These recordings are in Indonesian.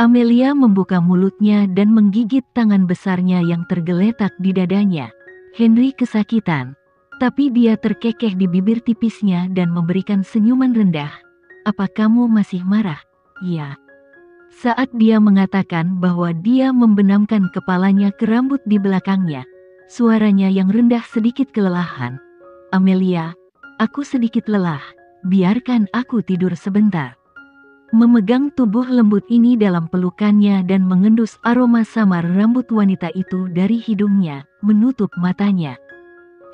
Amelia membuka mulutnya dan menggigit tangan besarnya yang tergeletak di dadanya. Henry kesakitan, tapi dia terkekeh di bibir tipisnya dan memberikan senyuman rendah. "Apa kamu masih marah?" "Ya." Saat dia mengatakan bahwa dia membenamkan kepalanya ke rambut di belakangnya, suaranya yang rendah sedikit kelelahan. "Amelia, aku sedikit lelah. Biarkan aku tidur sebentar." Memegang tubuh lembut ini dalam pelukannya dan mengendus aroma samar rambut wanita itu dari hidungnya, menutup matanya.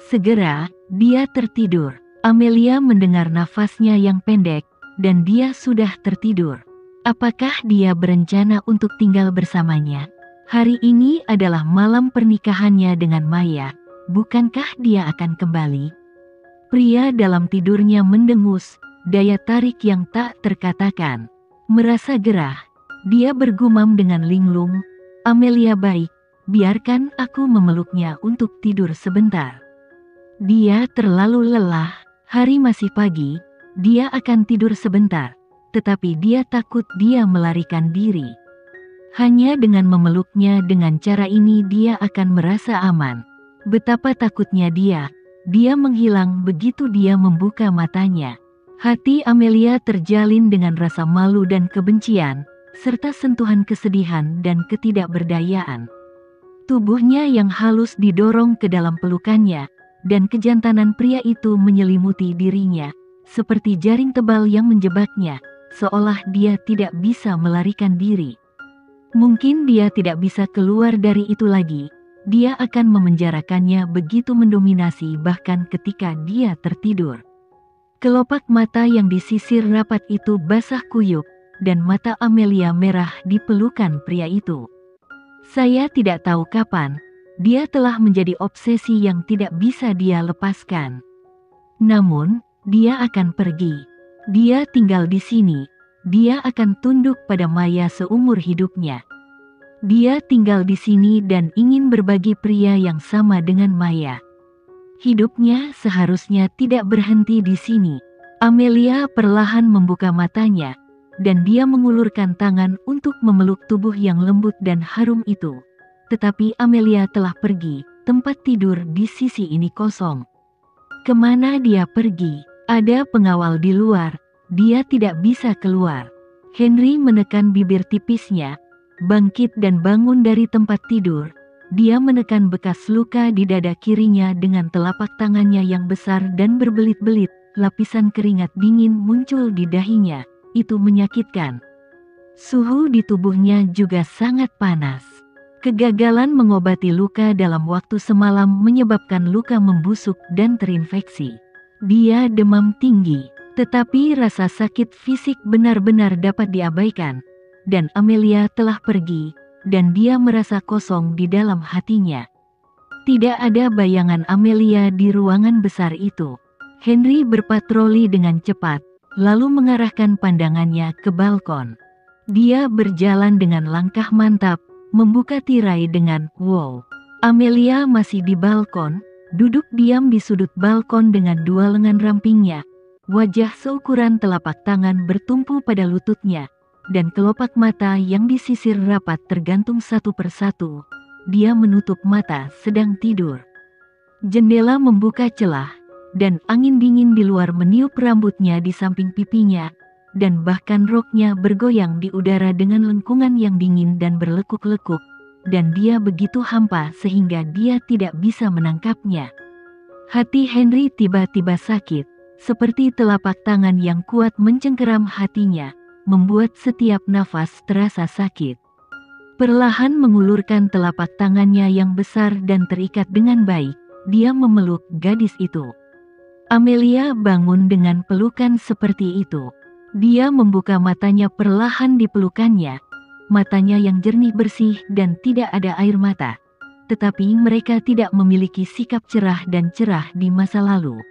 Segera, dia tertidur. Amelia mendengar nafasnya yang pendek, dan dia sudah tertidur. Apakah dia berencana untuk tinggal bersamanya? Hari ini adalah malam pernikahannya dengan Maya. Bukankah dia akan kembali? Pria dalam tidurnya mendengus, daya tarik yang tak terkatakan. Merasa gerah, dia bergumam dengan linglung, "Amelia baik, biarkan aku memeluknya untuk tidur sebentar." Dia terlalu lelah, hari masih pagi, dia akan tidur sebentar, tetapi dia takut dia melarikan diri. Hanya dengan memeluknya dengan cara ini dia akan merasa aman. Betapa takutnya dia menghilang begitu dia membuka matanya. Hati Amelia terjalin dengan rasa malu dan kebencian, serta sentuhan kesedihan dan ketidakberdayaan. Tubuhnya yang halus didorong ke dalam pelukannya, dan kejantanan pria itu menyelimuti dirinya, seperti jaring tebal yang menjebaknya, seolah dia tidak bisa melarikan diri. Mungkin dia tidak bisa keluar dari itu lagi. Dia akan memenjarakannya begitu mendominasi bahkan ketika dia tertidur. Kelopak mata yang disisir rapat itu basah kuyup, dan mata Amelia merah di pelukan pria itu. Saya tidak tahu kapan, dia telah menjadi obsesi yang tidak bisa dia lepaskan. Namun, dia akan pergi. Dia tinggal di sini. Dia akan tunduk pada Maya seumur hidupnya. Dia tinggal di sini dan ingin berbagi pria yang sama dengan Maya. Hidupnya seharusnya tidak berhenti di sini. Amelia perlahan membuka matanya, dan dia mengulurkan tangan untuk memeluk tubuh yang lembut dan harum itu. Tetapi Amelia telah pergi, tempat tidur di sisi ini kosong. Kemana dia pergi? Ada pengawal di luar, dia tidak bisa keluar. Henry menekan bibir tipisnya, bangkit dan bangun dari tempat tidur. Dia menekan bekas luka di dada kirinya dengan telapak tangannya yang besar dan berbelit-belit, lapisan keringat dingin muncul di dahinya, itu menyakitkan. Suhu di tubuhnya juga sangat panas. Kegagalan mengobati luka dalam waktu semalam menyebabkan luka membusuk dan terinfeksi. Dia demam tinggi, tetapi rasa sakit fisik benar-benar dapat diabaikan. Dan Amelia telah pergi, dan dia merasa kosong di dalam hatinya. Tidak ada bayangan Amelia di ruangan besar itu. Henry berpatroli dengan cepat, lalu mengarahkan pandangannya ke balkon. Dia berjalan dengan langkah mantap, membuka tirai dengan wow. Amelia masih di balkon, duduk diam di sudut balkon dengan dua lengan rampingnya. Wajah seukuran telapak tangan bertumpu pada lututnya, dan kelopak mata yang disisir rapat tergantung satu persatu. Dia menutup mata sedang tidur. Jendela membuka celah, dan angin dingin di luar meniup rambutnya di samping pipinya, dan bahkan roknya bergoyang di udara dengan lengkungan yang dingin dan berlekuk-lekuk, dan dia begitu hampa sehingga dia tidak bisa menangkapnya. Hati Henry tiba-tiba sakit, seperti telapak tangan yang kuat mencengkeram hatinya, membuat setiap nafas terasa sakit. Perlahan mengulurkan telapak tangannya yang besar dan terikat dengan baik, dia memeluk gadis itu. Amelia bangun dengan pelukan seperti itu. Dia membuka matanya perlahan di pelukannya, matanya yang jernih bersih dan tidak ada air mata. Tetapi mereka tidak memiliki sikap cerah dan cerah di masa lalu.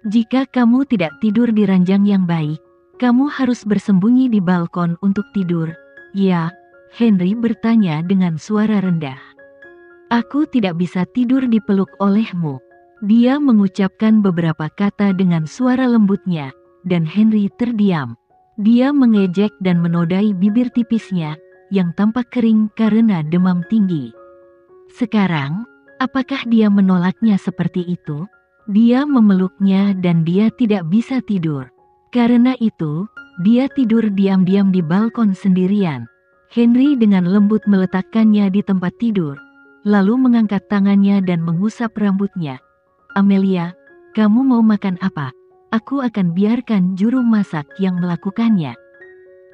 Jika kamu tidak tidur di ranjang yang baik, kamu harus bersembunyi di balkon untuk tidur. Ya, Henry bertanya dengan suara rendah. Aku tidak bisa tidur dipeluk olehmu. Dia mengucapkan beberapa kata dengan suara lembutnya, dan Henry terdiam. Dia mengejek dan menodai bibir tipisnya. yang tampak kering karena demam tinggi. Sekarang, apakah dia menolaknya seperti itu? Dia memeluknya dan dia tidak bisa tidur. Karena itu, dia tidur diam-diam di balkon sendirian. Henry dengan lembut meletakkannya di tempat tidur, lalu mengangkat tangannya dan mengusap rambutnya. Amelia, kamu mau makan apa? Aku akan biarkan juru masak yang melakukannya.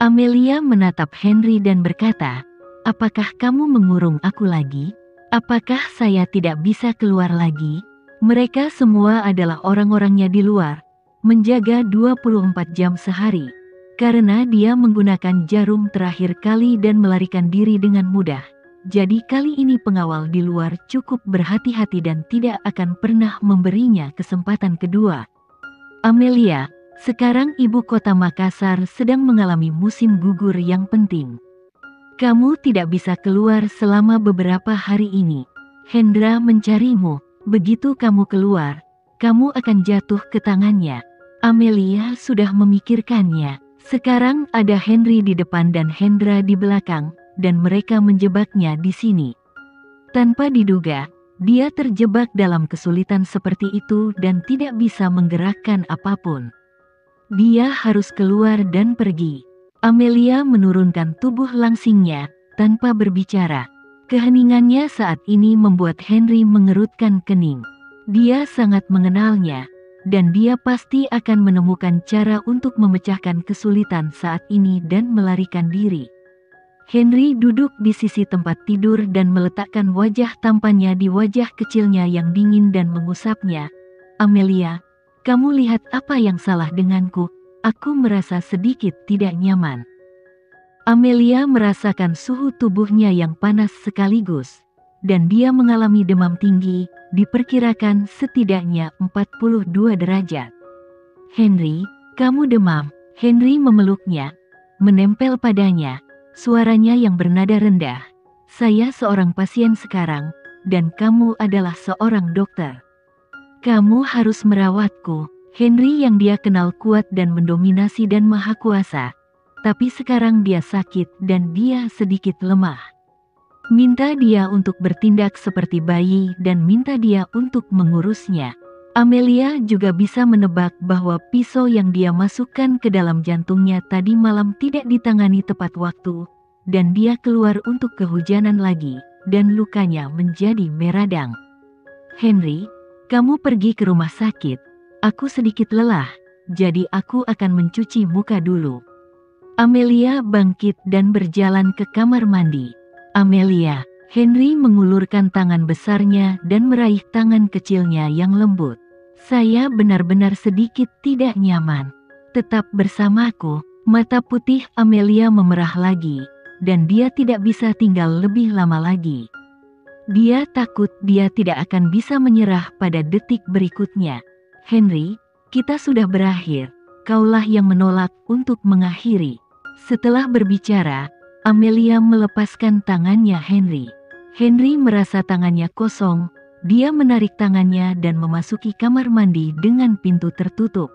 Amelia menatap Henry dan berkata, apakah kamu mengurung aku lagi? Apakah saya tidak bisa keluar lagi? Mereka semua adalah orang-orangnya di luar, menjaga 24 jam sehari. Karena dia menggunakan jarum terakhir kali dan melarikan diri dengan mudah. Jadi kali ini pengawal di luar cukup berhati-hati dan tidak akan pernah memberinya kesempatan kedua. Amelia, sekarang ibu kota Makassar sedang mengalami musim gugur yang penting. Kamu tidak bisa keluar selama beberapa hari ini. Hendra mencarimu. Begitu kamu keluar, kamu akan jatuh ke tangannya. Amelia sudah memikirkannya. Sekarang ada Henry di depan dan Hendra di belakang, dan mereka menjebaknya di sini. Tanpa diduga, dia terjebak dalam kesulitan seperti itu dan tidak bisa menggerakkan apapun. Dia harus keluar dan pergi. Amelia menurunkan tubuh langsingnya, tanpa berbicara. Keheningannya saat ini membuat Henry mengerutkan kening. Dia sangat mengenalnya, dan dia pasti akan menemukan cara untuk memecahkan kesulitan saat ini dan melarikan diri. Henry duduk di sisi tempat tidur dan meletakkan wajah tampannya di wajah kecilnya yang dingin dan mengusapnya. Amelia, kamu lihat apa yang salah denganku? Aku merasa sedikit tidak nyaman. Amelia merasakan suhu tubuhnya yang panas sekaligus, dan dia mengalami demam tinggi, diperkirakan setidaknya 42 derajat. Henry, kamu demam. Henry memeluknya, menempel padanya, suaranya yang bernada rendah. Saya seorang pasien sekarang, dan kamu adalah seorang dokter. Kamu harus merawatku. Henry yang dia kenal kuat dan mendominasi dan maha kuasa, tapi sekarang dia sakit dan dia sedikit lemah. Minta dia untuk bertindak seperti bayi dan minta dia untuk mengurusnya. Amelia juga bisa menebak bahwa pisau yang dia masukkan ke dalam jantungnya tadi malam tidak ditangani tepat waktu, dan dia keluar untuk kehujanan lagi, dan lukanya menjadi meradang. Henry, kamu pergi ke rumah sakit. Aku sedikit lelah, jadi aku akan mencuci muka dulu. Amelia bangkit dan berjalan ke kamar mandi. Amelia, Henry mengulurkan tangan besarnya dan meraih tangan kecilnya yang lembut. Saya benar-benar sedikit tidak nyaman. Tetap bersamaku. Mata putih Amelia memerah lagi, dan dia tidak bisa tinggal lebih lama lagi. Dia takut dia tidak akan bisa menyerah pada detik berikutnya. Henry, kita sudah berakhir. Kaulah yang menolak untuk mengakhiri. Setelah berbicara, Amelia melepaskan tangannya Henry. Henry merasa tangannya kosong. Dia menarik tangannya dan memasuki kamar mandi dengan pintu tertutup.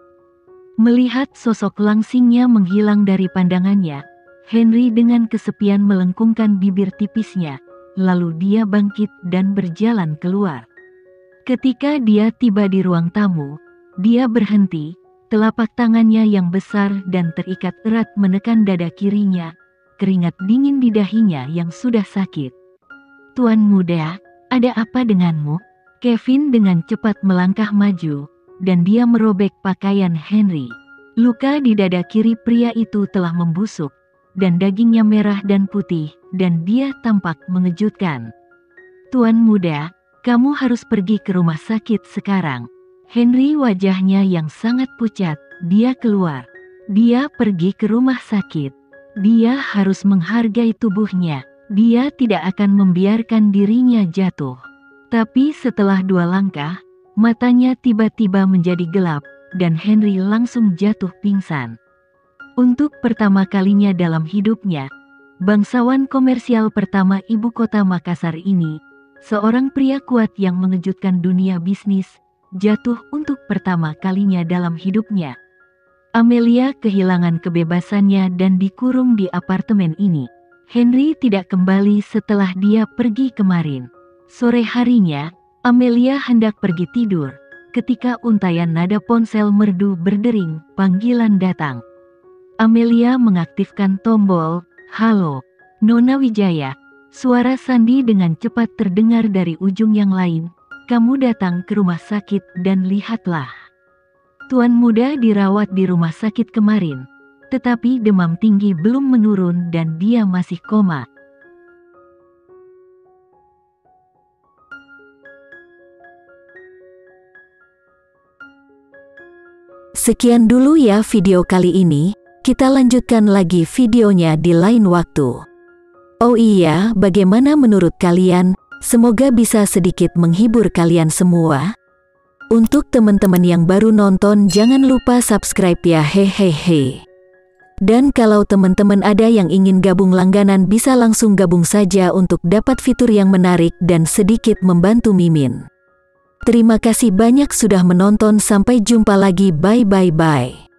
Melihat sosok langsingnya menghilang dari pandangannya, Henry dengan kesepian melengkungkan bibir tipisnya. Lalu dia bangkit dan berjalan keluar. Ketika dia tiba di ruang tamu, dia berhenti, telapak tangannya yang besar dan terikat erat menekan dada kirinya, keringat dingin di dahinya yang sudah sakit. Tuan muda, ada apa denganmu? Kevin dengan cepat melangkah maju, dan dia merobek pakaian Henry. Luka di dada kiri pria itu telah membusuk, dan dagingnya merah dan putih, dan dia tampak mengejutkan. Tuan muda, kamu harus pergi ke rumah sakit sekarang. Henry wajahnya yang sangat pucat, dia keluar. Dia pergi ke rumah sakit. Dia harus menghargai tubuhnya. Dia tidak akan membiarkan dirinya jatuh. Tapi setelah 2 langkah, matanya tiba-tiba menjadi gelap, dan Henry langsung jatuh pingsan. Untuk pertama kalinya dalam hidupnya, bangsawan komersial pertama ibu kota Makassar ini, seorang pria kuat yang mengejutkan dunia bisnis, jatuh untuk pertama kalinya dalam hidupnya. Amelia kehilangan kebebasannya dan dikurung di apartemen ini. Henry tidak kembali setelah dia pergi kemarin. Sore harinya, Amelia hendak pergi tidur, ketika untayan nada ponsel merdu berdering, panggilan datang. Amelia mengaktifkan tombol, "Halo, Nona Wijaya." Suara Sandi dengan cepat terdengar dari ujung yang lain. "Kamu datang ke rumah sakit dan lihatlah. Tuan muda dirawat di rumah sakit kemarin, tetapi demam tinggi belum menurun dan dia masih koma." Sekian dulu ya video kali ini, kita lanjutkan lagi videonya di lain waktu. Oh iya, bagaimana menurut kalian? Semoga bisa sedikit menghibur kalian semua. Untuk teman-teman yang baru nonton, jangan lupa subscribe ya, hehehe. Dan kalau teman-teman ada yang ingin gabung langganan, bisa langsung gabung saja untuk dapat fitur yang menarik dan sedikit membantu Mimin. Terima kasih banyak sudah menonton, sampai jumpa lagi, bye bye bye.